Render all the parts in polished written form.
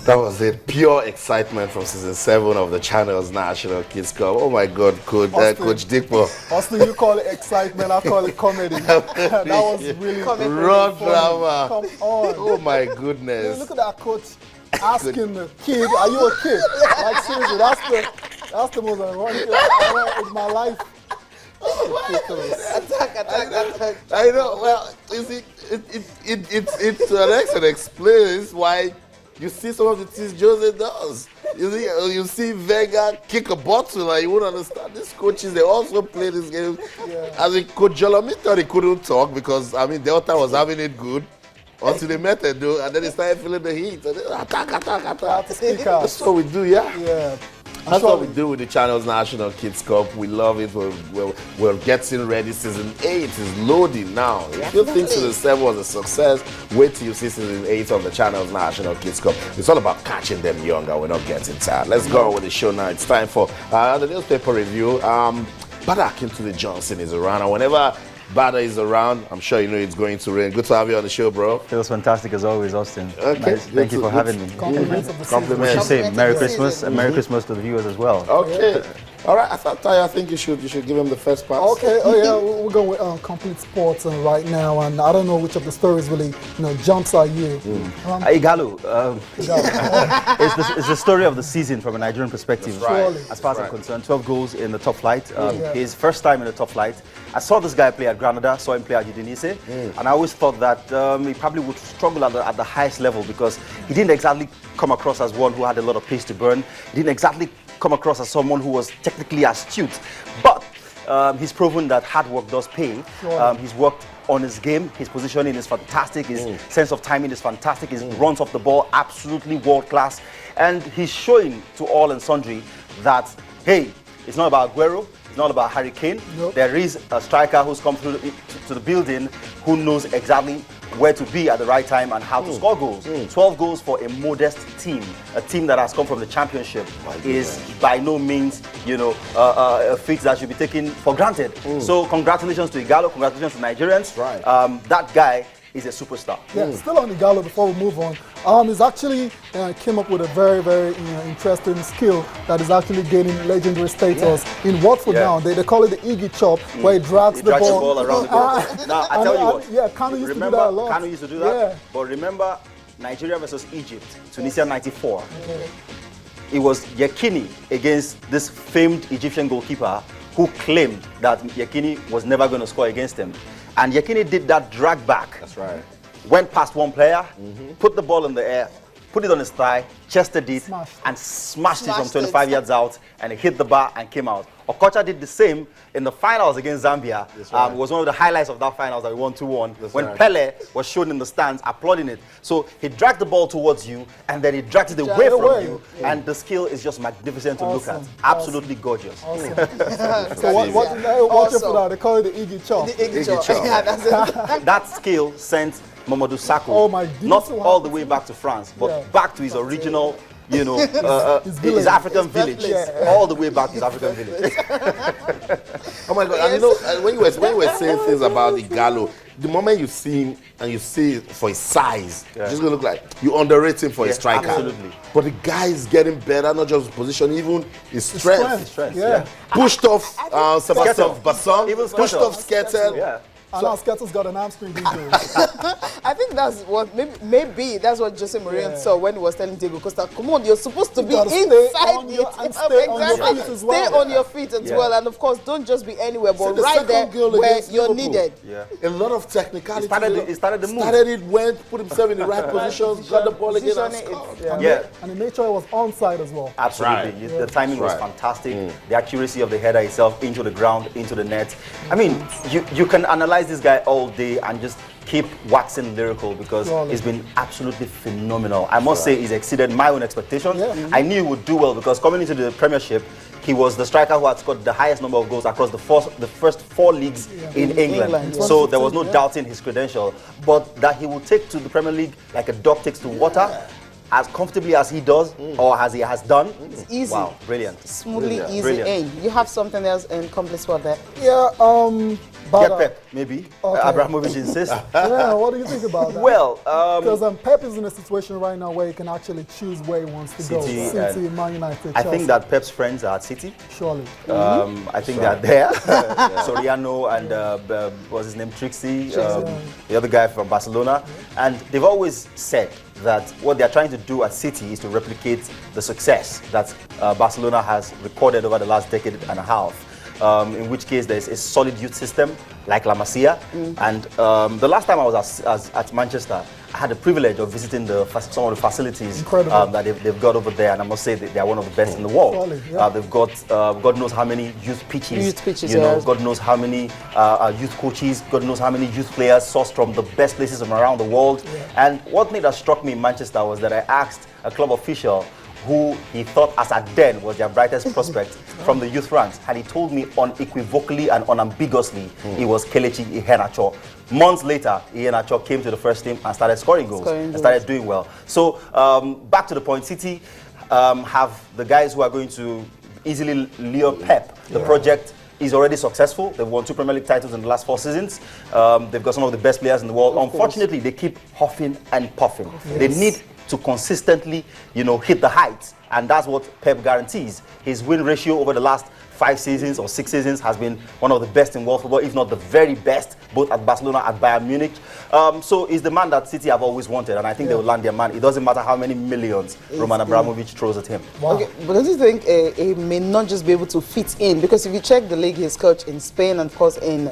That was it. Pure excitement from season 7 of the Channels National Kids Cup. Oh my God, Coach Dikpo. Austin, you call it excitement, I call it comedy. That was really raw drama. Come on. Oh my goodness. Look at that coach asking the kid, "Are you a kid?" Like seriously, that's the most ironic thing I've ever in my life. Attack. I know. Well, you see, it to an extent explains why you see some of the things Jose does. You see Vega kick a bottle, and you wouldn't understand. These coaches, they also play this game. Yeah. As in, Coach Jolomi thought he couldn't talk because, I mean, Delta was having it good until they met Edo, and then they started feeling the heat. And they, attack. That's what we do, Yeah. That's what we do with the Channels National Kids Cup. We love it. We're getting ready. Season 8 is loading now. If you think season 7 was a success, wait till you see season 8 of the Channels National Kids Cup. It's all about catching them young and we're not getting tired. Let's go on with the show now. It's time for the newspaper review. Bada Akintunde Johnson is around, and whenever Bada is around, I'm sure you know it's going to rain. Good to have you on the show, bro. Feels fantastic as always, Austin. Okay. Nice. Thank you for having me. Compliments of the season. Compliments. You say Merry Christmas and Merry Christmas to the viewers as well. Okay. All right. I think you should give him the first pass. Okay. Oh yeah, we're going with complete sports right now, and I don't know which of the stories really jumps at you. Ighalo, it's the story of the season from a Nigerian perspective. Right. As far as I'm concerned, 12 goals in the top flight. His first time in the top flight. I saw this guy play at Granada, saw him play at Udinese, and I always thought that he probably would struggle at the highest level because he didn't exactly come across as one who had a lot of pace to burn. He didn't exactly come across as someone who was technically astute, but he's proven that hard work does pay. He's worked on his game. His positioning is fantastic. His sense of timing is fantastic. His runs off the ball, absolutely world class. And he's showing to all and sundry that, hey, it's not about Aguero. It's not about Harry Kane. Nope. There is a striker who's come through to the building who knows exactly where to be at the right time and how to score goals. 12 goals for a modest team, a team that has come from the championship, is by no means, a feat that should be taken for granted. So congratulations to Ighalo, congratulations to Nigerians. Right. That guy is a superstar. Yeah, still on Ighalo before we move on. He's actually came up with a very, very interesting skill that is actually gaining legendary status in Watford now. They call it the Iggy chop, where he drags the ball around the goal. Now, I tell you what. Yeah, Kanu used to do that a lot. Kanu used to do that. But remember, Nigeria versus Egypt, Tunisia '94. It was Yekini against this famed Egyptian goalkeeper who claimed that Yekini was never going to score against him. And Yekini did that drag back. That's right. Went past one player, put the ball in the air, put it on his thigh, chested it, and smashed it from 25 yards out, and it hit the bar and came out. Okocha did the same in the finals against Zambia. Right. It was one of the highlights of that finals that we won 2-1 when Pele was shown in the stands applauding it. So he dragged the ball towards you, and then he dragged it away from you, and the skill is just magnificent to look at. Absolutely gorgeous. Awesome. So watch it for that. They call it the Iggy chop. The Iggy chop. Yeah, that's it. That skill sent Mamadou Sakho not all the way back to France, but back to his original, his African village, all the way back to his African village. Oh my God! And when you were saying things about Ighalo, the moment you see him and you see it for his size, it's just gonna look like you underrate him for his striker. Absolutely. But the guy is getting better, not just his position, even his strength. Yeah. Pushed off Sebastian Basson, Even pushed off Sketel. Yeah. And now Sketel's got an hamstring injury. I think that's what maybe that's what Jose Mourinho saw when he was telling Diego Costa, come on, you're supposed to be inside it. Stay on your feet as well. Stay on your feet as well, and of course, don't just be anywhere, but right there where you're needed. A lot of technicality. He started the move. Started it, went, put himself in the right positions, got the ball again and scored. And he made sure it was onside as well. Absolutely. The timing was fantastic. The accuracy of the header itself into the ground, into the net. I mean, you can analyze this guy all day and just keep waxing lyrical because he's been absolutely phenomenal. I must say he's exceeded my own expectations. I knew he would do well because coming into the Premiership, he was the striker who had scored the highest number of goals across the first 4 leagues in England. So there was no doubting his credential. But that he will take to the Premier League like a dog takes to water, as comfortably as he does or as he has done. It's easy. Wow, brilliant. Smoothly easy. Hey, you have something else in complete sport there? Yeah, But, Get Pep, maybe. okay. Abramovich insists. Yeah, what do you think about that? Well, because Pep is in a situation right now where he can actually choose where he wants to go. City, City, Man United, I Chelsea. think that Pep's friends are at City. Surely. I think they're there. Soriano and what's his name, Trixie, the other guy from Barcelona. And they've always said that what they're trying to do at City is to replicate the success that Barcelona has recorded over the last decade and a half. In which case there's a solid youth system like La Masia. And the last time I was at Manchester, I had the privilege of visiting some of the facilities that they've got over there, and I must say that they are one of the best in the world. Solid, yeah. They've got God knows how many youth pitches, yeah. God knows how many youth coaches, God knows how many youth players sourced from the best places from around the world. Yeah. And one thing that struck me in Manchester was that I asked a club official who he thought as at then was their brightest prospect from the youth ranks, and he told me unequivocally and unambiguously it was Kelechi Iheanacho. Months later, Iheanacho came to the first team and started scoring goals and started doing well. So back to the point, City have the guys who are going to easily lure Pep. The project is already successful. They've won 2 Premier League titles in the last 4 seasons. They've got some of the best players in the world. Unfortunately, they keep huffing and puffing. They need to consistently, hit the heights, and that's what Pep guarantees. His win ratio over the last 5 seasons or 6 seasons has been one of the best in world football, if not the very best, both at Barcelona and Bayern Munich. So he's the man that City have always wanted, and I think they will land their man. It doesn't matter how many millions Roman Abramovich throws at him. Wow. Okay, but don't you think he may not just be able to fit in? Because if you check the league he's coached in Spain and of course in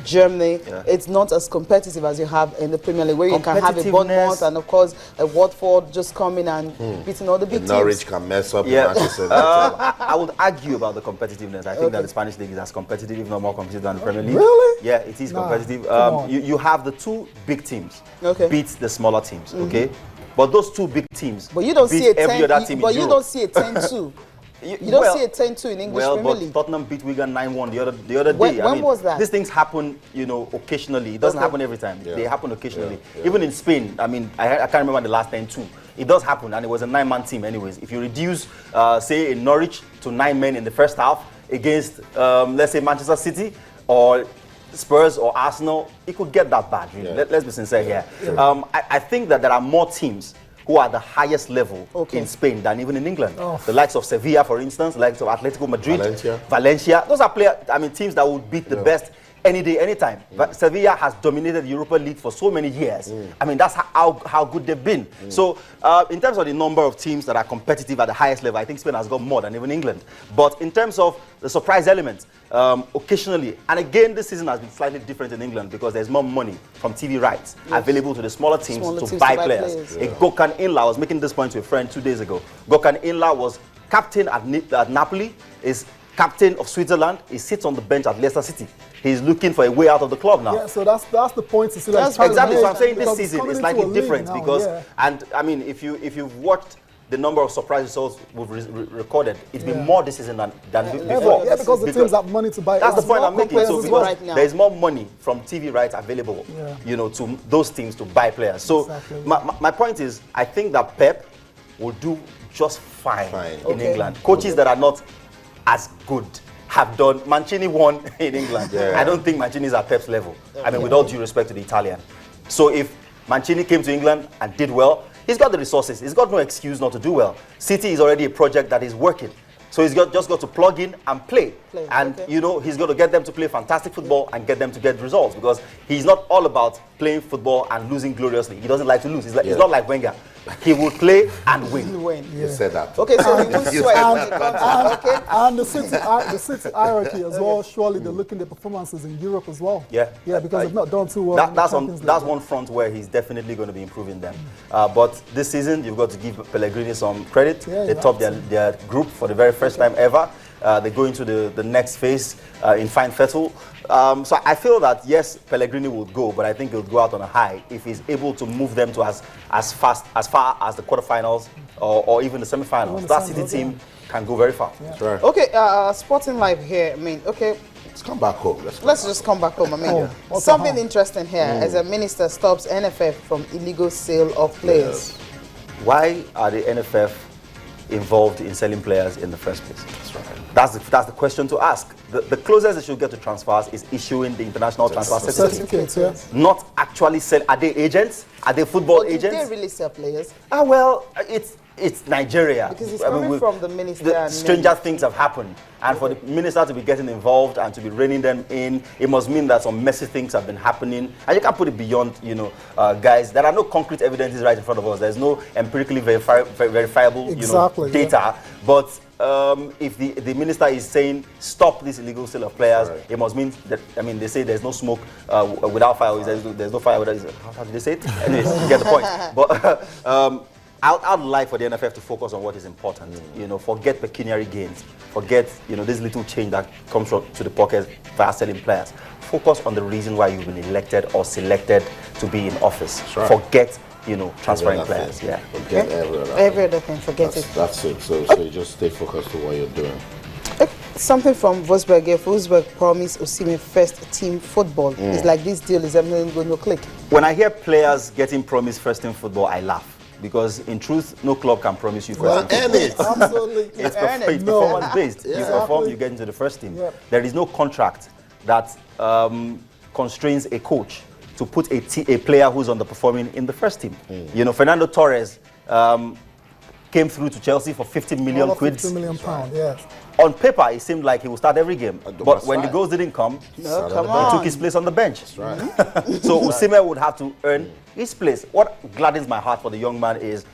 Germany, it's not as competitive as you have in the Premier League, where you can have a Bournemouth and of course a Watford just coming and beating all the big teams. Norwich can mess up Manchester United. I would argue about the competitiveness. I think that the Spanish league is as competitive, if not more competitive, than the Premier League. Really? Yeah, it is competitive. You have the 2 big teams beat the smaller teams, okay? But those 2 big teams but you don't beat see a 10, every other team in but you Europe. don't see a 10-2. You don't see a 10-2 in English Premier League. Tottenham beat Wigan 9-1 the other day. When was that? These things happen, occasionally. It doesn't happen every time. They happen occasionally. Even in Spain, I can't remember the last 10-2. It does happen, and it was a 9-man team anyways. If you reduce, say, in Norwich to 9 men in the first half against, let's say, Manchester City or Spurs or Arsenal, it could get that bad. Really. Let's be sincere here. I think that there are more teams who are the highest level in Spain than even in England. The likes of Sevilla, for instance, the likes of Atletico Madrid, Valencia. Those are teams that would beat the best any day, anytime. But Sevilla has dominated the Europa League for so many years. That's how good they've been. So in terms of the number of teams that are competitive at the highest level, I think Spain has got more than even England. But in terms of the surprise element, occasionally, and again this season has been slightly different in England because there's more money from TV rights available to the smaller teams to buy players. Gökhan Inla, I was making this point to a friend 2 days ago. Gökhan Inla was captain at Napoli, is captain of Switzerland. He sits on the bench at Leicester City. He's looking for a way out of the club now. Yeah, so that's the point to see. Exactly. So I'm saying this season is slightly different because, and I mean, if you've watched the number of surprise results we've recorded, it's been more this season than before. Yeah, because the teams have money to buy. That's the point I'm making. So because right now, there's more money from TV rights available, to those teams to buy players. So my point is, I think that Pep will do just fine. In England. Coaches that are not as good have done. Mancini won in England. I don't think Mancini's at Pep's level. I mean, with all due respect to the Italian. So if Mancini came to England and did well, he's got the resources. He's got no excuse not to do well. City is already a project that is working. So he's just got to plug in and play. And, he's got to get them to play fantastic football and get them to get results, because he's not all about playing football and losing gloriously. He doesn't like to lose. He's not like Wenger. He will play and win. You said that. Okay, so he won't sweat. And the City hierarchy as well. Surely they're looking at the performances in Europe as well. Yeah, because they've not done too well. That's one front where he's definitely going to be improving them. But this season, you've got to give Pellegrini some credit. They topped their group for the very first time ever. They go into the next phase in fine fettle. So I feel that, yes, Pellegrini will go, but I think he'll go out on a high if he's able to move them to as far as the quarterfinals or even the semifinals. That City team can go very far. Sure. Okay, Sporting Live here. Let's come back home. Let's just come back home. Something interesting here as a minister stops NFF from illegal sale of players. Why are the NFF involved in selling players in the first place? That's the question to ask. The closest they should get to transfers is issuing the international transfer certificate. Certificates, yeah. Not actually sell. Are they agents? Are they football Did agents? they really sell players? Well, it's Nigeria. Because it's coming from the minister. And stranger things have happened. And for the minister to be getting involved and to be reining them in, it must mean that some messy things have been happening. And you can't put it beyond, guys. There are no concrete evidences right in front of us. There's no empirically verifiable, data. But if the minister is saying stop this illegal sale of players, it must mean that, they say there's no smoke without fire. There's no fire without, how did they say it? Anyways, you get the point. But I'd like for the NFF to focus on what is important. Forget pecuniary gains. Forget, this little change that comes to the pocket via selling players. Focus on the reason why you've been elected or selected to be in office. Forget, transferring players. Yeah. Forget every other thing. Forget it. That's it. So you just stay focused on what you're doing. Something from Wolfsburg. If Wolfsburg promised Osimhen first team football, it's like this deal is everything going to click. When I hear players getting promised first team football, I laugh. Because in truth, no club can promise you first team. Earn it. Absolutely. It's performance-based. You perform, you get into the first team. Yep. There is no contract that constrains a coach to put a player who's underperforming in the first team. Fernando Torres came through to Chelsea for 50 million quid. 50 million pounds, yes. On paper, it seemed like he would start every game. But when the goals didn't come, he took his place on the bench. That's right. So Osimhen would have to earn his place. What gladdens my heart for the young man is